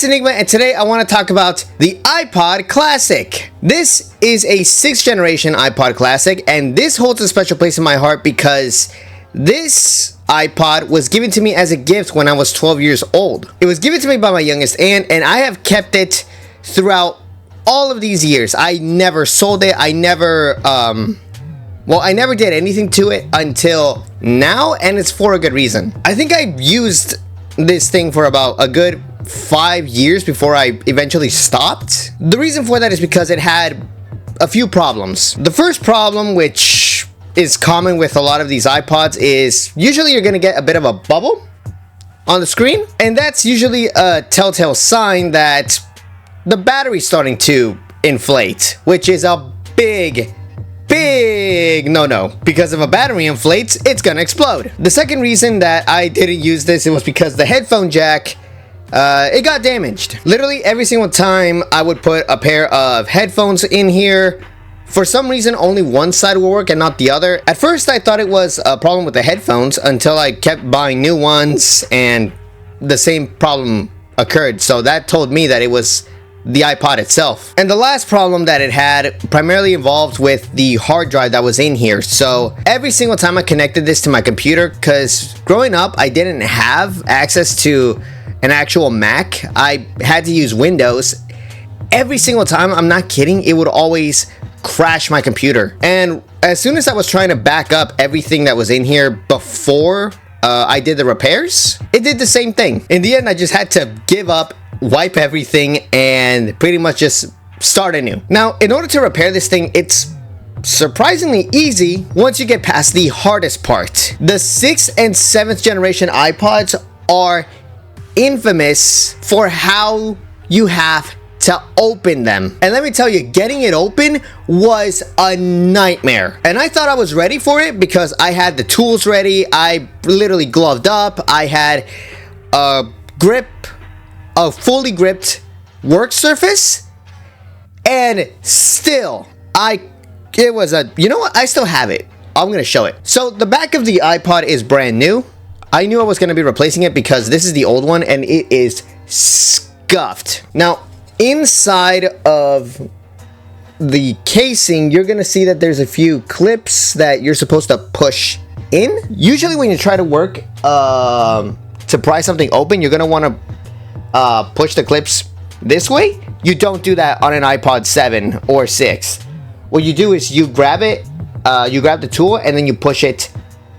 it's Enigma, and today I want to talk about the iPod Classic. This is a 6th generation iPod Classic, and this holds a special place in my heart because this iPod was given to me as a gift when I was 12 years old. It was given to me by my youngest aunt, and I have kept it throughout all of these years. I never sold it. I never did anything to it until now, and it's for a good reason. I think I used this thing for about a good 5 years before I eventually stopped. The reason for that is because it had a few problems. The first problem, which is common with a lot of these iPods, is usually you're gonna get a bit of a bubble on the screen, and that's usually a telltale sign that the battery's starting to inflate, which is a big no-no, because if a battery inflates, it's gonna explode. The second reason that I didn't use this, it was because the headphone jack, it got damaged. Literally every single time I would put a pair of headphones in here, for some reason only one side would work and not the other. At first I thought it was a problem with the headphones until I kept buying new ones and the same problem occurred. So that told me that it was the iPod itself. And the last problem that it had primarily involved with the hard drive that was in here. So every single time I connected this to my computer, because growing up I didn't have access to an actual Mac, I had to use Windows. Every single time, I'm not kidding, it would always crash my computer. And as soon as I was trying to back up everything that was in here before I did the repairs, it did the same thing. In the end, I just had to give up, wipe everything, and pretty much just start anew. Now, in order to repair this thing, it's surprisingly easy once you get past the hardest part. The 6th and 7th generation iPods are infamous for how you have to open them. And let me tell you, getting it open was a nightmare. And I thought I was ready for it because I had the tools ready. I literally gloved up. I had a fully gripped work surface, and still it was a, you know what, I still have it. I'm gonna show it. So the back of the iPod is brand new. I knew I was gonna be replacing it because this is the old one and it is scuffed. Now inside of the casing, you're gonna see that there's a few clips that you're supposed to push in. Usually when you try to work to pry something open, you're gonna want to push the clips this way. You don't do that on an iPod 7 or 6. What you do is you grab it, you grab the tool, and then you push it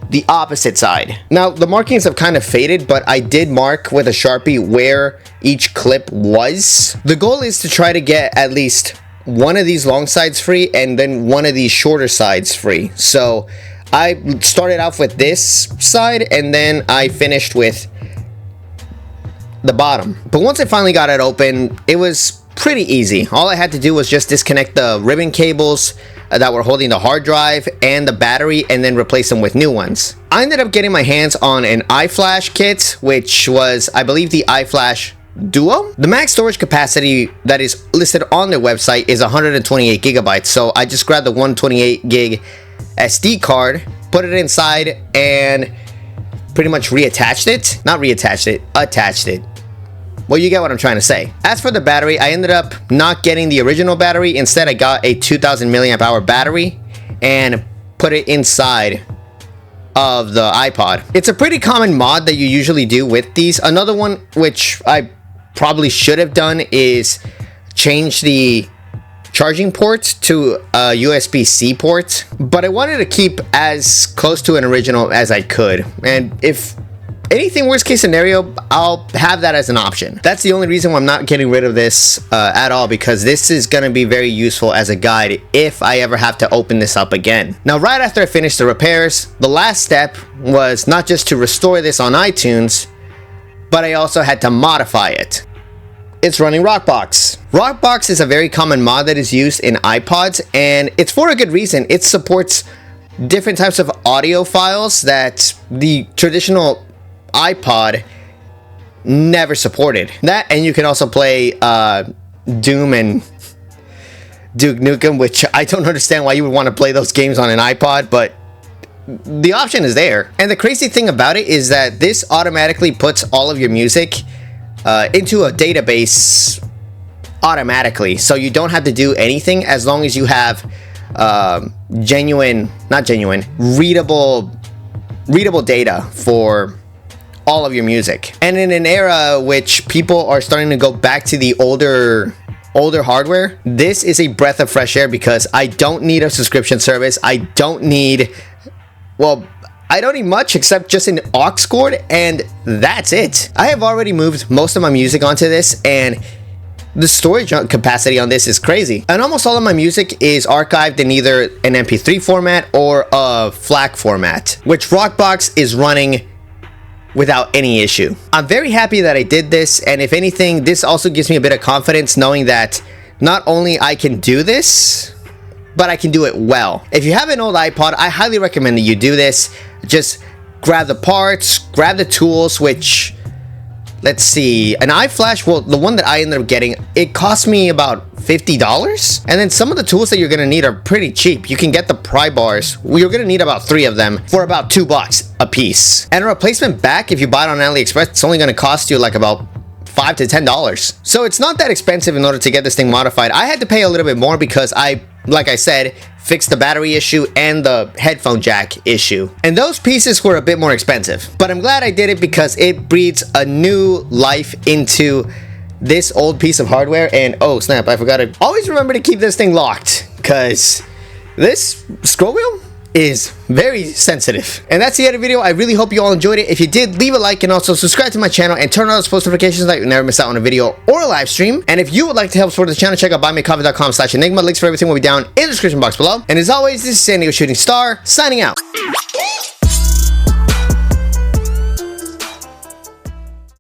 the opposite side. Now the markings have kind of faded, but I did mark with a Sharpie where each clip was. The goal is to try to get at least one of these long sides free and then one of these shorter sides free. So I started off with this side and then I finished with the bottom. But once I finally got it open, it was pretty easy. All I had to do was just disconnect the ribbon cables that were holding the hard drive and the battery, and then replace them with new ones. I ended up getting my hands on an iFlash kit, which was, I believe, the iFlash Duo. The max storage capacity that is listed on their website is 128 gigabytes. So I just grabbed the 128 gig SD card, put it inside, and pretty much reattached it. Not reattached it, attached it. Well, you get what I'm trying to say. As for the battery, I ended up not getting the original battery. Instead, I got a 2000 milliamp hour battery and put it inside of the iPod. It's a pretty common mod that you usually do with these. Another one, which I probably should have done, is change the charging port to a USB-C port. But I wanted to keep as close to an original as I could. And if anything worst case scenario, I'll have that as an option. That's the only reason why I'm not getting rid of this at all, because this is going to be very useful as a guide if I ever have to open this up again. Now, right after I finished the repairs, the last step was not just to restore this on iTunes, but I also had to modify it. It's running Rockbox. Rockbox is a very common mod that is used in iPods, and it's for a good reason. It supports different types of audio files that the traditional iPod never supported. That, and you can also play Doom and Duke Nukem, which I don't understand why you would want to play those games on an iPod, but the option is there. And the crazy thing about it is that this automatically puts all of your music into a database automatically, so you don't have to do anything as long as you have readable data for all of your music. And in an era which people are starting to go back to the older hardware, this is a breath of fresh air because I don't need a subscription service. I don't need much except just an aux cord, and that's it. I have already moved most of my music onto this, and the storage capacity on this is crazy. And almost all of my music is archived in either an MP3 format or a FLAC format, which Rockbox is running without any issue. I'm very happy that I did this, and if anything, this also gives me a bit of confidence knowing that not only I can do this, but I can do it well. If you have an old iPod, I highly recommend that you do this. Just grab the parts, grab the tools, which, let's see, an iFlash, well, the one that I ended up getting, it cost me about $50. And then some of the tools that you're gonna need are pretty cheap. You can get the pry bars. You're gonna need about 3 of them for about $2 a piece. And a replacement back, if you buy it on AliExpress, it's only gonna cost you like about $5 to $10. So it's not that expensive in order to get this thing modified. I had to pay a little bit more because like I said, fixed the battery issue and the headphone jack issue. And those pieces were a bit more expensive. But I'm glad I did it because it breathes a new life into this old piece of hardware. And oh snap, I forgot to always remember to keep this thing locked because this scroll wheel is very sensitive. And that's the end of the video. I really hope you all enjoyed it. If you did, leave a like and also subscribe to my channel and turn on those post notifications so that you never miss out on a video or a live stream. And if you would like to help support the channel, check out buymeacoffee.com/Enygma. Links for everything will be down in the description box below. And as always, this is San Diego Shooting Star signing out.